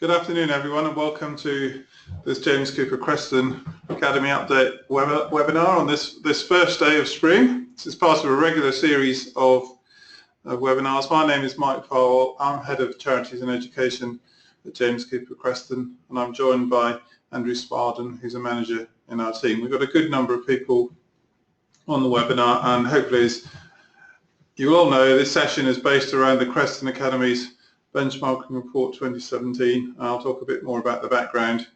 Good afternoon everyone and welcome to this James Cooper Creston Academy Update webinar on this first day of spring. This is part of a regular series of webinars. My name is Mike Farwell. I'm Head of Charities and Education at James Cooper Creston, and I'm joined by Andrew Sparden, who's a manager in our team. We've got a good number of people on the webinar, and hopefully, as you all know, this session is based around the Creston Academy's Benchmarking Report 2017. I'll talk a bit more about the background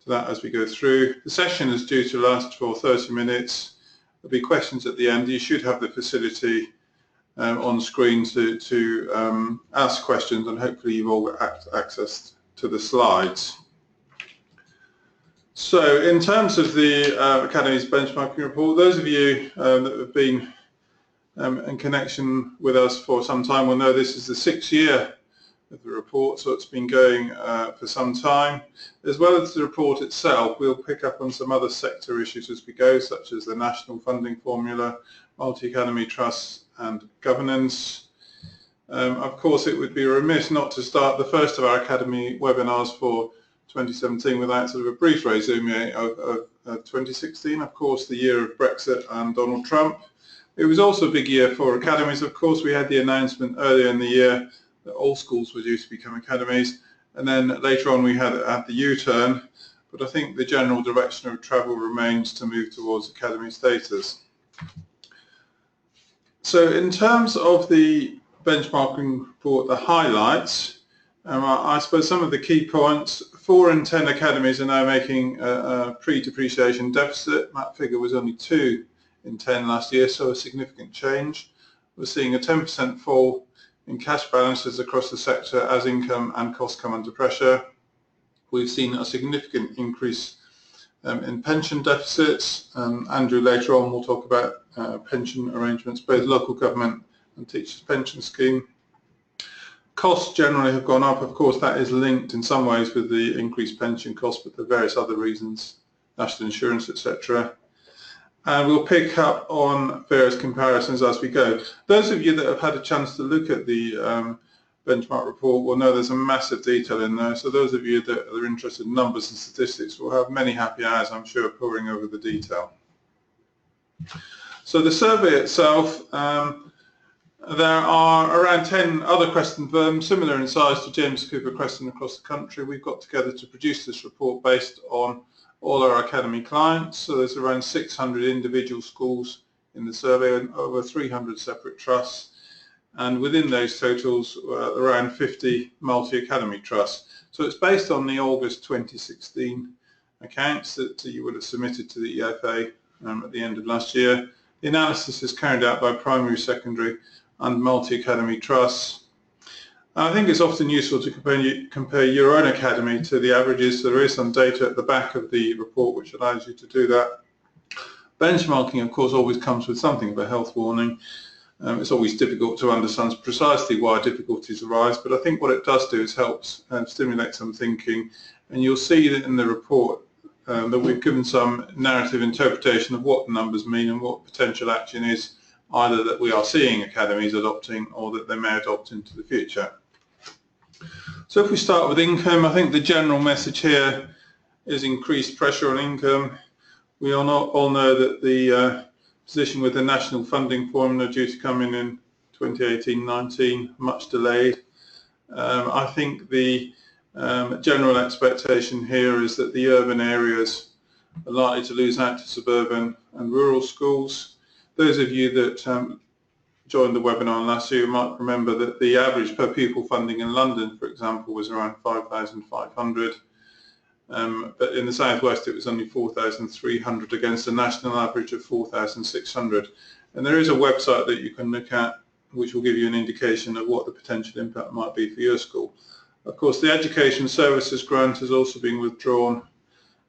to that as we go through. The session is due to last for 30 minutes. There'll be questions at the end. You should have the facility on screen to ask questions, and hopefully you've all got access to the slides. So in terms of the Academy's Benchmarking Report, those of you that have been in connection with us for some time will know this is the 6th year of the report, so it's been going for some time. As well as the report itself, we'll pick up on some other sector issues as we go, such as the national funding formula, MultiAcademy Trust and governance. Of course, it would be remiss not to start the first of our Academy webinars for 2017 without sort of a brief resume of 2016, of course, the year of Brexit and Donald Trump. It was also a big year for academies. Of course, we had the announcement earlier in the year that all schools were due to become academies, and then later on we had the U-turn, but I think the general direction of travel remains to move towards academy status. So in terms of the benchmarking report, the highlights, I suppose some of the key points: 4 in 10 academies are now making a pre-depreciation deficit. That figure was only 2 in 10 last year, so a significant change. We're seeing a 10% fall in cash balances across the sector as income and costs come under pressure. We've seen a significant increase in pension deficits. Andrew later on will talk about pension arrangements, both local government and teachers' pension scheme. Costs generally have gone up. Of course, that is linked in some ways with the increased pension costs, but there are various other reasons, national insurance, etc. And we'll pick up on various comparisons as we go. Those of you that have had a chance to look at the benchmark report will know there's a massive detail in there. So those of you that are interested in numbers and statistics will have many happy hours, I'm sure, poring over the detail. So the survey itself, there are around 10 other Creston firms similar in size to James Cooper Creston across the country. We've got together to produce this report based on all our academy clients. So there's around 600 individual schools in the survey and over 300 separate trusts, and within those totals around 50 multi-academy trusts. So it's based on the August 2016 accounts that you would have submitted to the EFA at the end of last year. The analysis is carried out by primary, secondary and multi-academy trusts. I think it's often useful to compare your own academy to the averages. There is some data at the back of the report which allows you to do that. Benchmarking, of course, always comes with something of a health warning. It's always difficult to understand precisely why difficulties arise, but I think what it does do is helps stimulate some thinking, and you'll see that in the report that we've given some narrative interpretation of what the numbers mean and what potential action is, either that we are seeing academies adopting or that they may adopt into the future. So if we start with income, I think the general message here is increased pressure on income. We all know that the position with the national funding formula due to come in 2018-19, much delayed. I think the general expectation here is that the urban areas are likely to lose out to suburban and rural schools. Those of you that joined the webinar last year might remember that the average per pupil funding in London, for example, was around 5,500, but in the southwest it was only 4,300 against a national average of 4,600. And there is a website that you can look at which will give you an indication of what the potential impact might be for your school. Of course, the Education Services Grant has also been withdrawn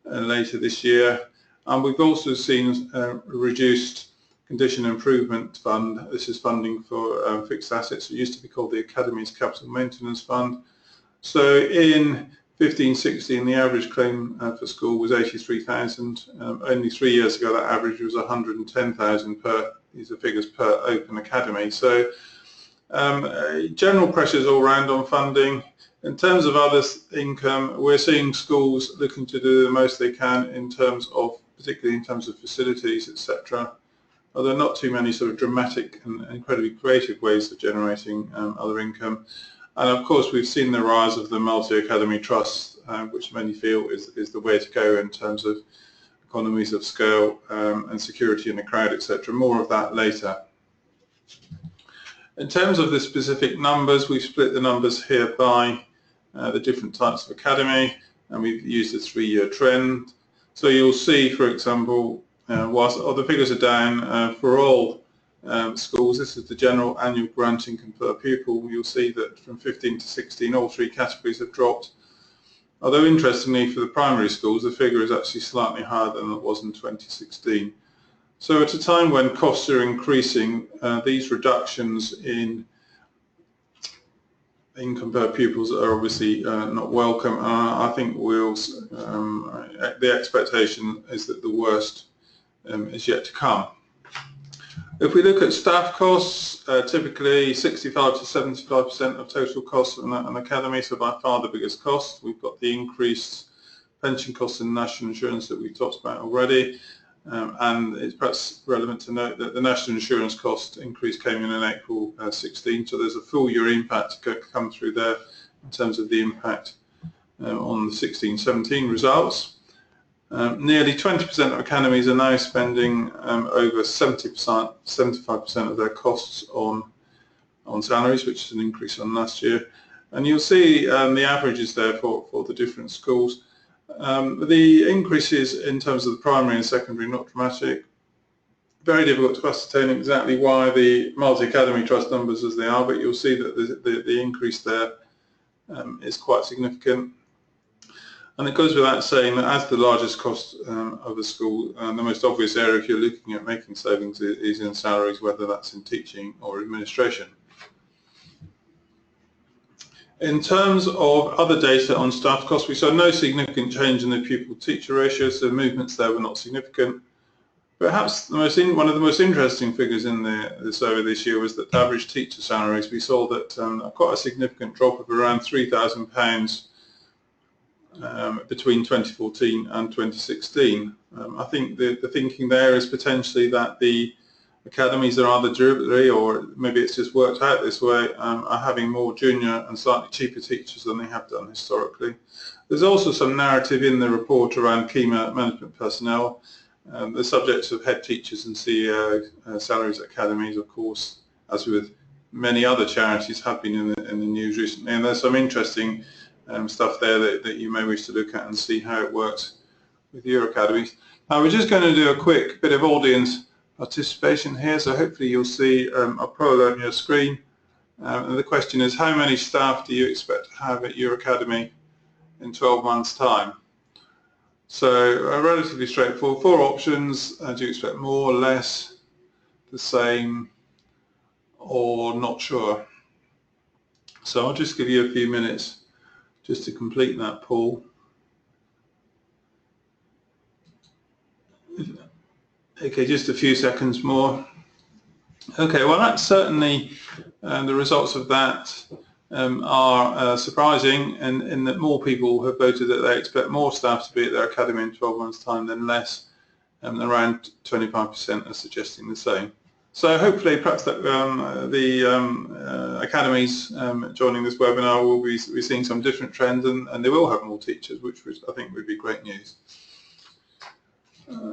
later this year, and we've also seen reduced Condition Improvement Fund. This is funding for fixed assets. It used to be called the Academy's Capital Maintenance Fund. So in 15-16, the average claim for school was 83,000. Only 3 years ago, that average was 110,000 per. These are figures per open academy. So general pressures all round on funding. In terms of other income, we're seeing schools looking to do the most they can in terms of, particularly in terms of facilities, etc. Although not too many sort of dramatic and incredibly creative ways of generating other income. And of course we've seen the rise of the MultiAcademy Trust, which many feel is the way to go in terms of economies of scale and security in the crowd, etc. More of that later. In terms of the specific numbers, we've split the numbers here by the different types of academy, and we've used a 3-year trend. So you'll see, for example, whilst the figures are down for all schools, this is the general annual grant income per pupil. You'll see that from 15 to 16, all 3 categories have dropped. Although interestingly, for the primary schools, the figure is actually slightly higher than it was in 2016. So at a time when costs are increasing, these reductions in income per pupils are obviously not welcome. I think the expectation is that the worst is yet to come. If we look at staff costs, typically 65 to 75% of total costs in an academy, so by far the biggest cost. We've got the increased pension costs and national insurance that we've talked about already. And it's perhaps relevant to note that the national insurance cost increase came in April 16, so there's a full year impact to come through there in terms of the impact on the 16-17 results. Nearly 20% of academies are now spending over 75% of their costs on salaries, which is an increase on last year. And you'll see the averages there for the different schools. The increases in terms of the primary and secondary not dramatic. Very difficult to ascertain exactly why the MultiAcademy Trust numbers as they are, but you'll see that the increase there is quite significant. And it goes without saying that as the largest cost of a school, the most obvious area if you're looking at making savings is in salaries, whether that's in teaching or administration. In terms of other data on staff costs, we saw no significant change in the pupil-teacher ratio, so movements there were not significant. Perhaps one of the most interesting figures in the survey this year was that average teacher salaries. We saw that quite a significant drop of around £3,000 between 2014 and 2016. I think the thinking there is potentially that the academies are either deliberately, or maybe it's just worked out this way, are having more junior and slightly cheaper teachers than they have done historically. There's also some narrative in the report around key management personnel. The subjects of head teachers and CEO salaries at academies, of course, as with many other charities, have been in the news recently, and there's some interesting stuff there that you may wish to look at and see how it works with your academies. Now we're just going to do a quick bit of audience participation here, so hopefully you'll see a poll on your screen, and the question is, how many staff do you expect to have at your academy in 12 months time? So relatively straightforward, 4 options. Do you expect more, less, the same, or not sure? So I'll just give you a few minutes just to complete that poll. Okay, just a few seconds more. Okay, well that's certainly the results of that are surprising, in that more people have voted that they expect more staff to be at their academy in 12 months' time than less, and around 25% are suggesting the same. So hopefully perhaps that the academies joining this webinar will be seeing some different trends, and they will have more teachers, which I think would be great news.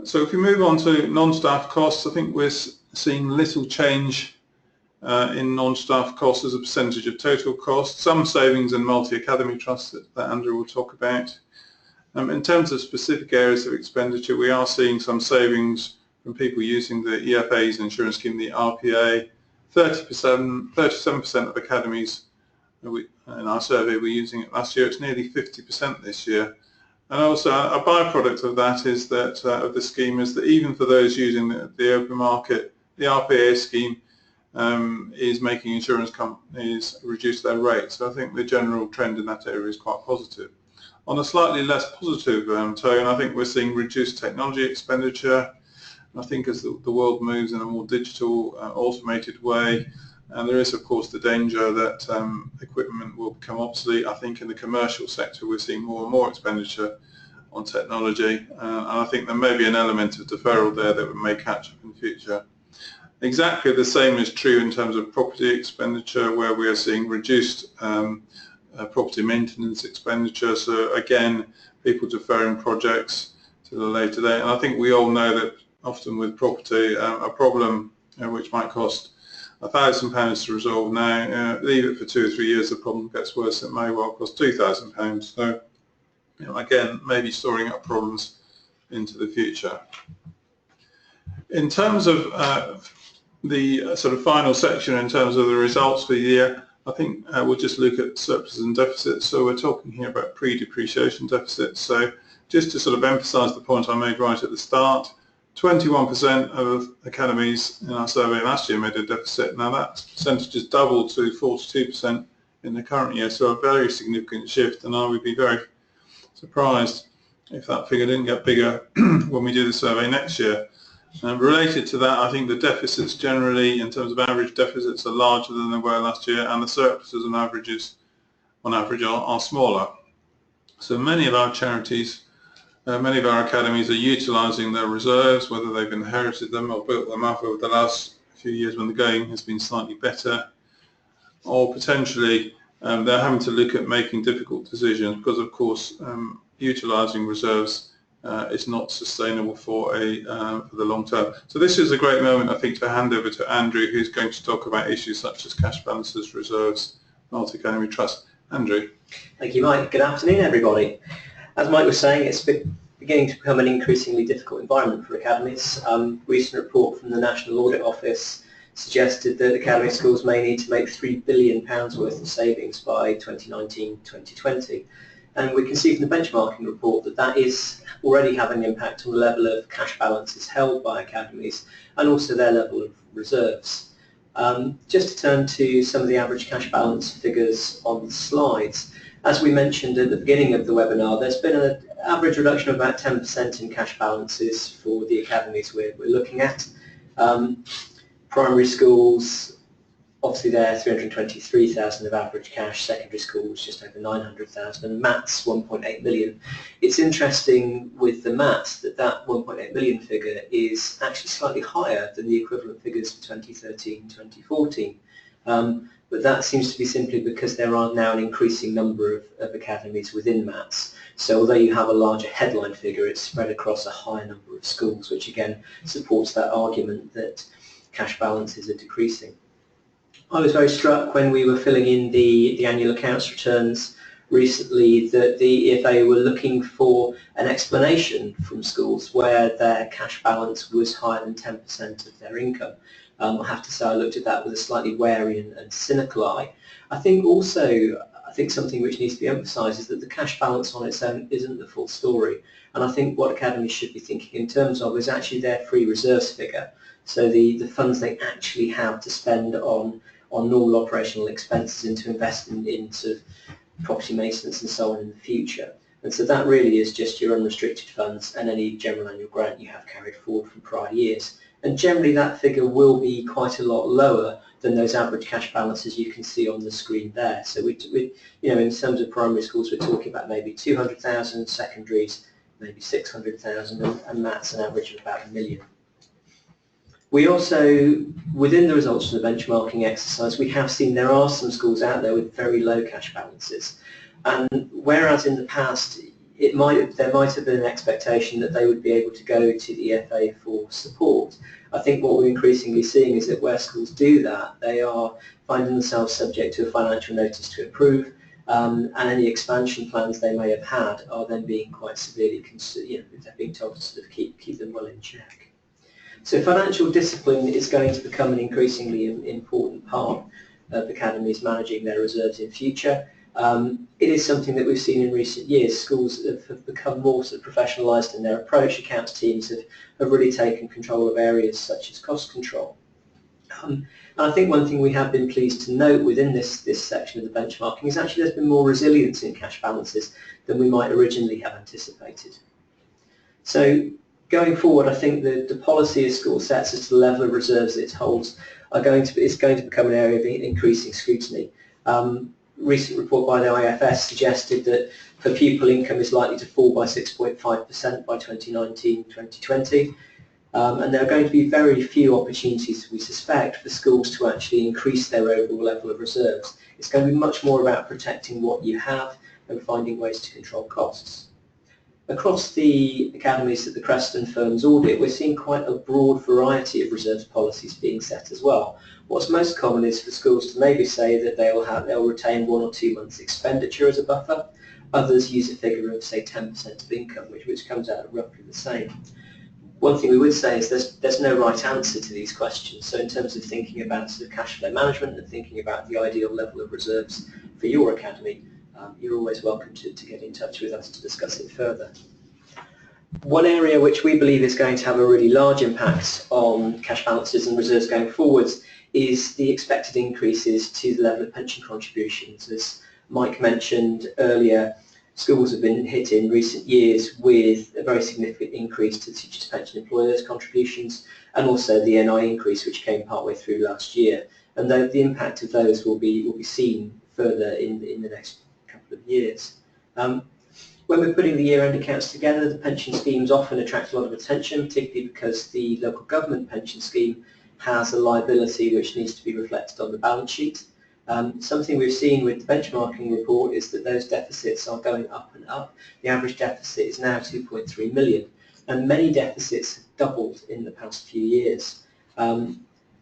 So if we move on to non-staff costs, I think we're seeing little change in non-staff costs as a percentage of total costs. Some savings in MultiAcademy Trust that Andrew will talk about. In terms of specific areas of expenditure, we are seeing some savings from people using the EFA's insurance scheme, the RPA. 37% of academies in our survey were using it last year. It's nearly 50% this year. And also a byproduct of that is that of the scheme is that even for those using the open market, the RPA scheme is making insurance companies reduce their rates. So I think the general trend in that area is quite positive. On a slightly less positive tone, I think we're seeing reduced technology expenditure. And I think as the world moves in a more digital, automated way, And there is, of course, the danger that equipment will become obsolete. I think in the commercial sector we're seeing more and more expenditure on technology, and I think there may be an element of deferral there that may catch up in the future. Exactly the same is true in terms of property expenditure, where we are seeing reduced property maintenance expenditure. So again, people deferring projects to the later date. And I think we all know that often with property, a problem which might cost £1,000 to resolve now, leave it for 2 or 3 years, the problem gets worse, it may well cost £2,000. So again, maybe storing up problems into the future. In terms of the sort of final section in terms of the results for the year, I think we'll just look at surpluses and deficits. So we're talking here about pre-depreciation deficits. So just to sort of emphasise the point I made right at the start, 21% of academies in our survey last year made a deficit. Now that percentage has doubled to 42% in the current year, so a very significant shift, and I would be very surprised if that figure didn't get bigger when we do the survey next year. And related to that, I think the deficits generally, in terms of average deficits, are larger than they were last year, and the surpluses on average are smaller. So many of our charities, many of our academies are utilising their reserves, whether they've inherited them or built them up over the last few years when the going has been slightly better, or potentially they're having to look at making difficult decisions because, of course, utilising reserves is not sustainable for the long term. So this is a great moment, I think, to hand over to Andrew, who's going to talk about issues such as cash balances, reserves, MultiAcademy Trust. Andrew. Thank you, Mike. Good afternoon, everybody. As Mike was saying, it's beginning to become an increasingly difficult environment for academies. Recent report from the National Audit Office suggested that academy schools may need to make £3 billion worth of savings by 2019-2020. And we can see from the benchmarking report that that is already having an impact on the level of cash balances held by academies and also their level of reserves. Just to turn to some of the average cash balance figures on the slides. As we mentioned at the beginning of the webinar, there's been an average reduction of about 10% in cash balances for the academies we're looking at. Primary schools, obviously there 323,000 of average cash, secondary schools just over 900,000, and maths 1.8 million. It's interesting with the maths that 1.8 million figure is actually slightly higher than the equivalent figures for 2013-2014. But that seems to be simply because there are now an increasing number of academies within maths. So although you have a larger headline figure, it's spread across a higher number of schools, which again supports that argument that cash balances are decreasing. I was very struck when we were filling in the annual accounts returns recently that the EFA were looking for an explanation from schools where their cash balance was higher than 10% of their income. I have to say I looked at that with a slightly wary and cynical eye. I think something which needs to be emphasised is that the cash balance on its own isn't the full story. And I think what academies should be thinking in terms of is actually their free reserves figure. So the funds they actually have to spend on normal operational expenses and to invest in sort of property maintenance and so on in the future. And so that really is just your unrestricted funds and any general annual grant you have carried forward from prior years. And generally that figure will be quite a lot lower than those average cash balances you can see on the screen there. So we in terms of primary schools, we're talking about maybe 200,000, secondaries maybe 600,000, and maths an average of about 1 million. We also, within the results of the benchmarking exercise, we have seen there are some schools out there with very low cash balances. And whereas in the past there might have been an expectation that they would be able to go to the EFA for support, I think what we're increasingly seeing is that where schools do that, they are finding themselves subject to a financial notice to improve, and any expansion plans they may have had are then being quite severely considered, they're being told to sort of keep them well in check. So financial discipline is going to become an increasingly important part of academies managing their reserves in future. It is something that we've seen in recent years. Schools have become more sort of professionalised in their approach. Accounts teams have really taken control of areas such as cost control. And I think one thing we have been pleased to note within this section of the benchmarking is actually there's been more resilience in cash balances than we might originally have anticipated. So going forward, I think the policy a school sets as to the level of reserves it holds is going to become an area of increasing scrutiny. Recent report by the IFS suggested that per pupil income is likely to fall by 6.5% by 2019-2020. And there are going to be very few opportunities, we suspect, for schools to actually increase their overall level of reserves. It's going to be much more about protecting what you have and finding ways to control costs. Across the academies that the Creston firms audit, we're seeing quite a broad variety of reserves policies being set as well. What's most common is for schools to maybe say that they'll retain 1 or 2 months expenditure as a buffer. Others use a figure of, say, 10% of income, which comes out roughly the same. One thing we would say is there's no right answer to these questions. So in terms of thinking about sort of cash flow management and thinking about the ideal level of reserves for your academy, you're always welcome to get in touch with us to discuss it further. One area which we believe is going to have a really large impact on cash balances and reserves going forwards is the expected increases to the level of pension contributions. As Mike mentioned earlier, schools have been hit in recent years with a very significant increase to the teachers' pension employers' contributions, and also the NI increase, which came partway through last year. And the impact of those will be seen further in the next couple of years. When we're putting the year-end accounts together, the pension schemes often attract a lot of attention, particularly because the local government pension scheme has a liability which needs to be reflected on the balance sheet. Something we've seen with the benchmarking report is that those deficits are going up and up. The average deficit is now 2.3 million, and many deficits have doubled in the past few years.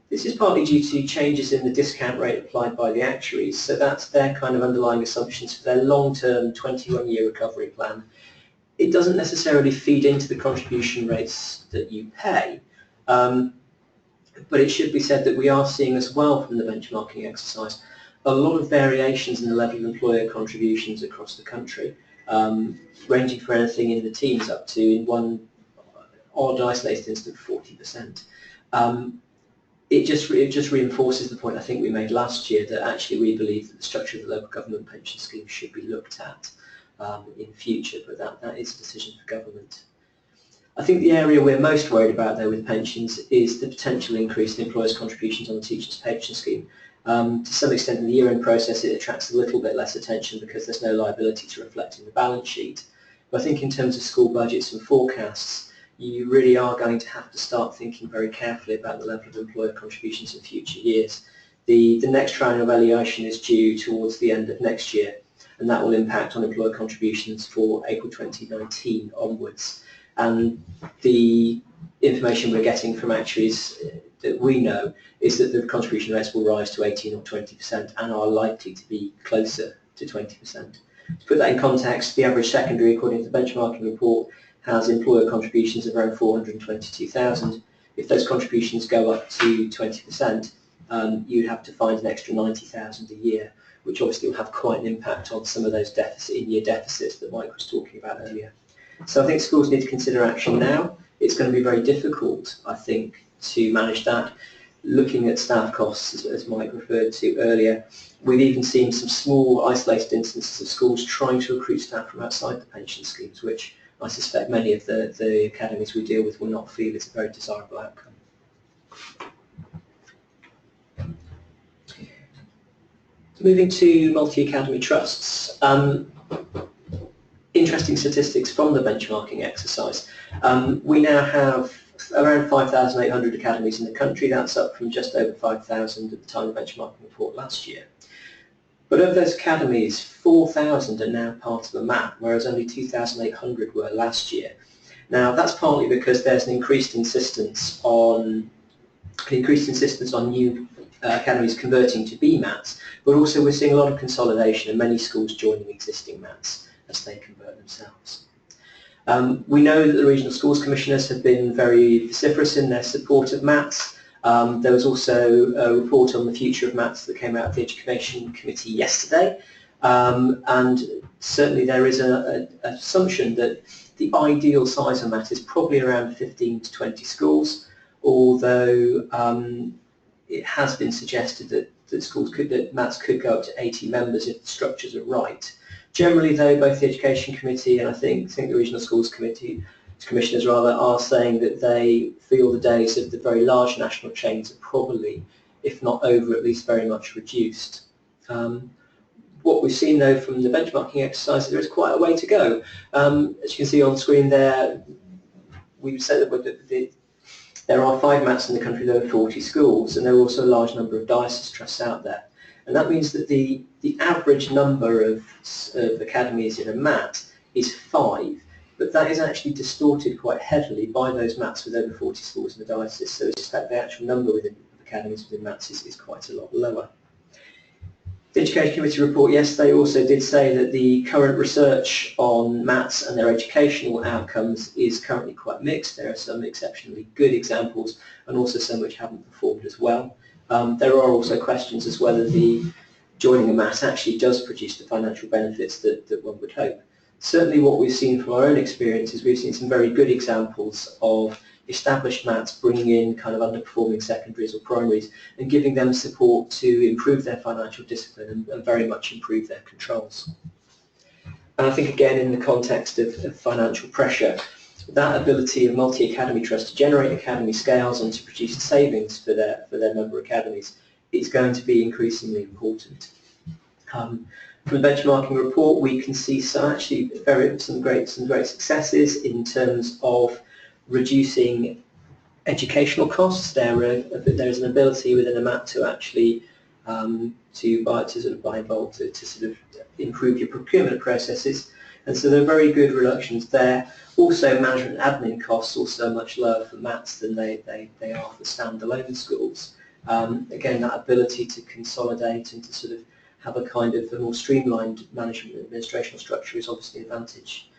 This is partly due to changes in the discount rate applied by the actuaries, so that's their kind of underlying assumptions for their long-term 21-year recovery plan. It doesn't necessarily feed into the contribution rates that you pay, but it should be said that we are seeing as well from the benchmarking exercise a lot of variations in the level of employer contributions across the country, ranging from anything in the teens up to, in one odd isolated instance, 40%. It just reinforces the point I think we made last year that actually we believe that the structure of the local government pension scheme should be looked at in future, but that is a decision for government. I think the area we're most worried about though with pensions is the potential increase in employers' contributions on the teachers' pension scheme. To some extent in the year-end process it attracts a little bit less attention because there's no liability to reflect in the balance sheet. But I think in terms of school budgets and forecasts, you really are going to have to start thinking very carefully about the level of employer contributions in future years. The next triennial valuation is due towards the end of next year, and that will impact on employer contributions for April 2019 onwards. And the information we're getting from actuaries that we know is that the contribution rates will rise to 18 or 20% and are likely to be closer to 20%. To put that in context, the average secondary, according to the benchmarking report, has employer contributions of around 422,000. If those contributions go up to 20%, you'd have to find an extra 90,000 a year, which obviously will have quite an impact on some of those in-year deficits that Mike was talking about earlier. So I think schools need to consider action now. It's going to be very difficult, I think, to manage that. Looking at staff costs, as Mike referred to earlier, we've even seen some small isolated instances of schools trying to recruit staff from outside the pension schemes, which I suspect many of the academies we deal with will not feel is a very desirable outcome. Moving to multi-academy trusts. Interesting statistics from the benchmarking exercise. We now have around 5,800 academies in the country. That's up from just over 5,000 at the time of the benchmarking report last year. But of those academies, 4,000 are now part of a MAT, whereas only 2,800 were last year. Now that's partly because there's an increased insistence on new academies converting to be MATs, but also we're seeing a lot of consolidation and many schools joining existing MATs as they convert themselves. We know that the Regional Schools Commissioners have been very vociferous in their support of MATs. There was also a report on the future of MATs that came out of the Education Committee yesterday, and certainly there is an assumption that the ideal size of MAT is probably around 15 to 20 schools, although it has been suggested that MATs could go up to 80 members if the structures are right. Generally though, both the Education Committee and I think the Regional Schools Commissioners rather are saying that they feel the days of the very large national chains are probably if not over, at least very much reduced. What we've seen though from the benchmarking exercise, there is quite a way to go. As you can see on screen there, we've said that there are 5 MATs in the country, there are 40 schools, and there are also a large number of diocese trusts out there. And that means that the average number of academies in a MAT is 5, but that is actually distorted quite heavily by those MATs with over 40 schools in the diocese, so it's just that the actual number of academies within MATs is quite a lot lower. The Education Committee report yesterday also did say that the current research on MATs and their educational outcomes is currently quite mixed. There are some exceptionally good examples and also some which haven't performed as well. There are also questions as whether joining a MAT actually does produce the financial benefits that one would hope. Certainly what we've seen from our own experience is we've seen some very good examples of established MATs bringing in kind of underperforming secondaries or primaries and giving them support to improve their financial discipline and very much improve their controls. And I think again in the context of financial pressure, that ability of MultiAcademy Trust to generate academy scales and to produce savings for their member academies is going to be increasingly important. From the benchmarking report we can see some great successes in terms of reducing educational costs. There is an ability within a MAT to actually buy in bulk to sort of improve your procurement processes, and so there are very good reductions there. Also, management and admin costs also much lower for MATs than they are for standalone schools. Again, that ability to consolidate and to sort of have a kind of a more streamlined management and administrational structure is obviously an advantage.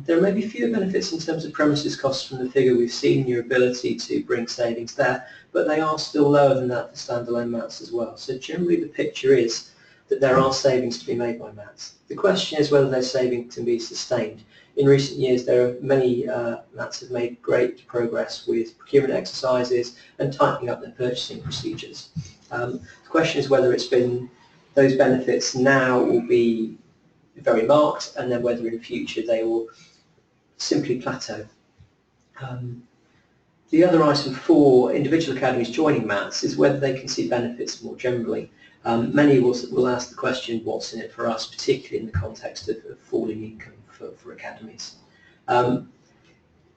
There may be fewer benefits in terms of premises costs from the figure we've seen, your ability to bring savings there, but they are still lower than that for standalone MATs as well. So generally the picture is that there are savings to be made by MATs. The question is whether those savings can be sustained. In recent years there are many MATs have made great progress with procurement exercises and tightening up their purchasing procedures. The question is whether those benefits now will be very marked, and then whether in future they will simply plateau. The other item for individual academies joining MATs is whether they can see benefits more generally. Many will ask the question, what's in it for us, particularly in the context of falling income for academies.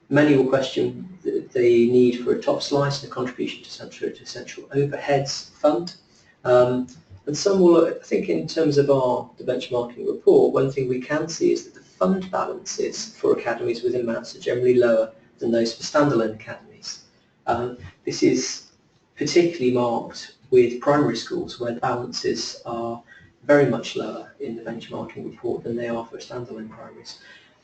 Many will question the need for a top slice and a contribution to central overheads fund. And some will, I think in terms of the benchmarking report, one thing we can see is that the fund balances for academies within MATs are generally lower than those for standalone academies. This is particularly marked with primary schools where the balances are very much lower in the benchmarking report than they are for standalone primaries.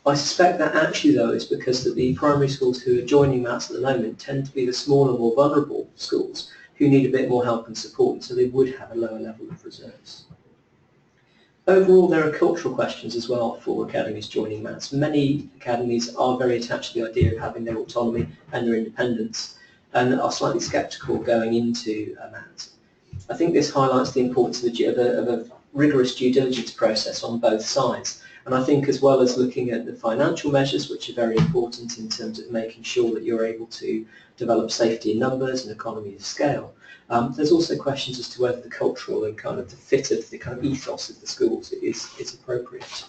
I suspect that actually though is because that the primary schools who are joining MATs at the moment tend to be the smaller, more vulnerable schools who need a bit more help and support, and so they would have a lower level of reserves. Overall, there are cultural questions as well for academies joining MATs. Many academies are very attached to the idea of having their autonomy and their independence, and are slightly sceptical going into a MAT. I think this highlights the importance of a rigorous due diligence process on both sides, and I think as well as looking at the financial measures, which are very important in terms of making sure that you're able to develop safety in numbers and economy of scale. There's also questions as to whether the cultural and kind of the fit of the kind of ethos of the schools is appropriate.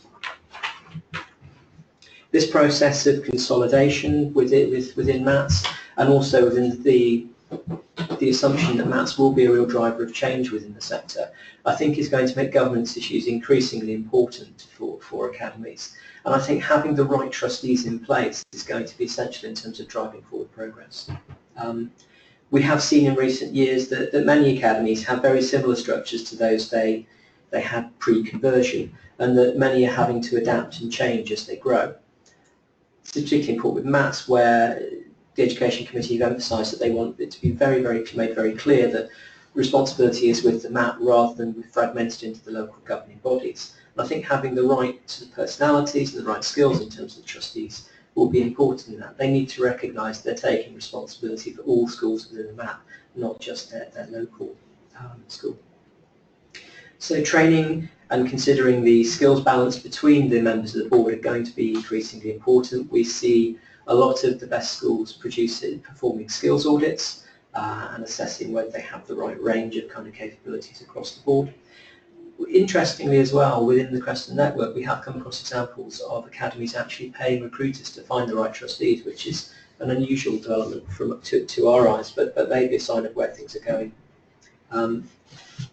This process of consolidation within MATs and also within the assumption that MATs will be a real driver of change within the sector, I think is going to make governance issues increasingly important for academies. And I think having the right trustees in place is going to be essential in terms of driving forward progress. We have seen in recent years that many academies have very similar structures to those they had pre-conversion, and that many are having to adapt and change as they grow. It's particularly important with MATs, where the Education Committee have emphasised that they want it to be made very clear that responsibility is with the MAT rather than fragmented into the local governing bodies. And I think having the right sort of personalities and the right skills in terms of the trustees will be important in that. They need to recognise they're taking responsibility for all schools within the MAT, not just their local school. So training and considering the skills balance between the members of the board are going to be increasingly important. We see a lot of the best schools performing skills audits. and assessing whether they have the right range of kind of capabilities across the board. Interestingly as well, within the Creston network, we have come across examples of academies actually paying recruiters to find the right trustees, which is an unusual development to our eyes, but maybe a sign of where things are going.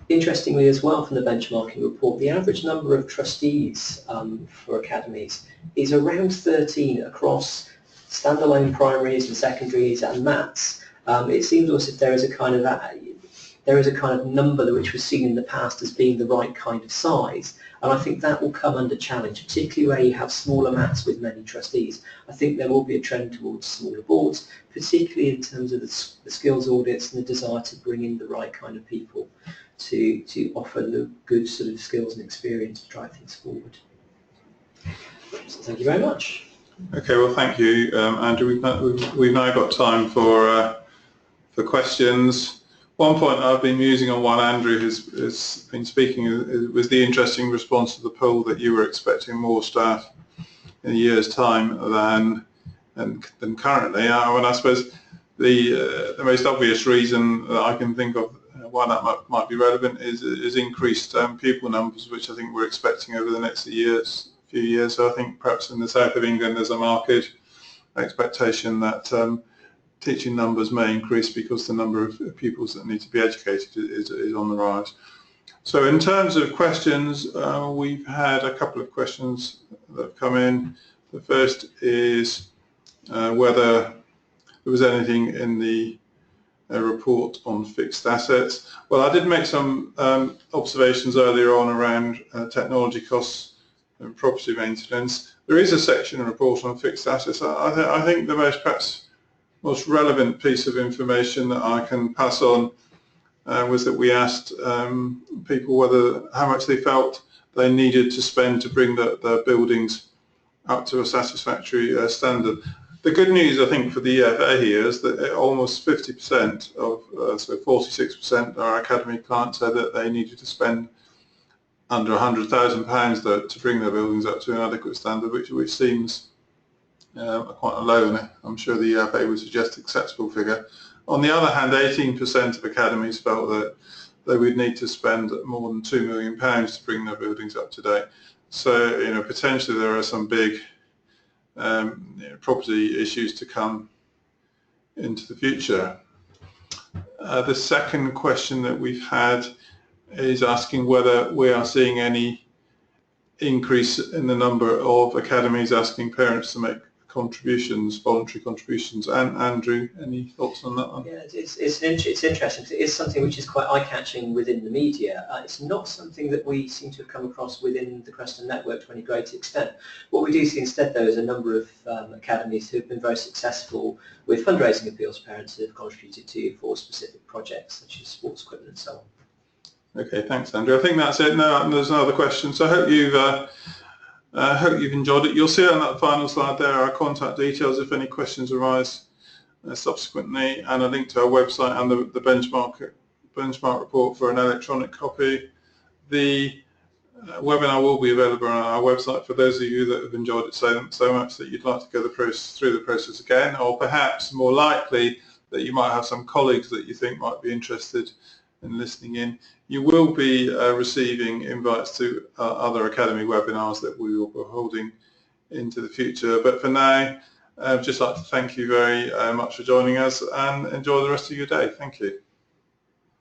Interestingly as well, from the benchmarking report, the average number of trustees for academies is around 13 across standalone primaries and secondaries and MATs. It seems to us if there is a kind of number which was seen in the past as being the right kind of size, and I think that will come under challenge, particularly where you have smaller MATs with many trustees. I think there will be a trend towards smaller boards, particularly in terms of the skills audits and the desire to bring in the right kind of people to offer the good sort of skills and experience to drive things forward. So thank you very much. Okay, well, thank you, Andrew. We've now got time for questions. One point I've been musing on while Andrew has been speaking was the interesting response to the poll that you were expecting more staff in a year's time than currently. I suppose the most obvious reason that I can think of why that might be relevant is increased pupil numbers, which I think we're expecting over the next few years. So I think perhaps in the south of England there's a market expectation that teaching numbers may increase because the number of pupils that need to be educated is on the rise. So in terms of questions, we've had a couple of questions that have come in. The first is whether there was anything in the report on fixed assets. Well, I did make some observations earlier on around technology costs and property maintenance. There is a section in the report on fixed assets. I think the perhaps most relevant piece of information that I can pass on was that we asked people how much they felt they needed to spend to bring their buildings up to a satisfactory standard. The good news, I think, for the EFA here is that almost 50% so 46% of our academy clients said that they needed to spend under £100,000 to bring their buildings up to an adequate standard, which seems quite a low, and I'm sure the EFA would suggest an acceptable figure. On the other hand, 18% of academies felt that they would need to spend more than £2 million to bring their buildings up to date. So, potentially there are some big property issues to come into the future. The second question that we've had is asking whether we are seeing any increase in the number of academies asking parents to make contributions, voluntary contributions. And Andrew, any thoughts on that one? Yeah, it's interesting. It is something which is quite eye-catching within the media. It's not something that we seem to have come across within the Creston network to any great extent. What we do see instead, though, is a number of academies who have been very successful with fundraising appeals to parents who have contributed to for specific projects such as sports equipment and so on. Okay, thanks, Andrew. I think that's it. No, there's no other questions. So I hope you've enjoyed it. You'll see on that final slide there our contact details if any questions arise subsequently, and a link to our website and the benchmark report for an electronic copy. The webinar will be available on our website for those of you that have enjoyed it so much that you'd like to go through the process again, or perhaps more likely that you might have some colleagues that you think might be interested in listening in. You will be receiving invites to other Academy webinars that we will be holding into the future. But for now, I'd just like to thank you very much for joining us, and enjoy the rest of your day. Thank you.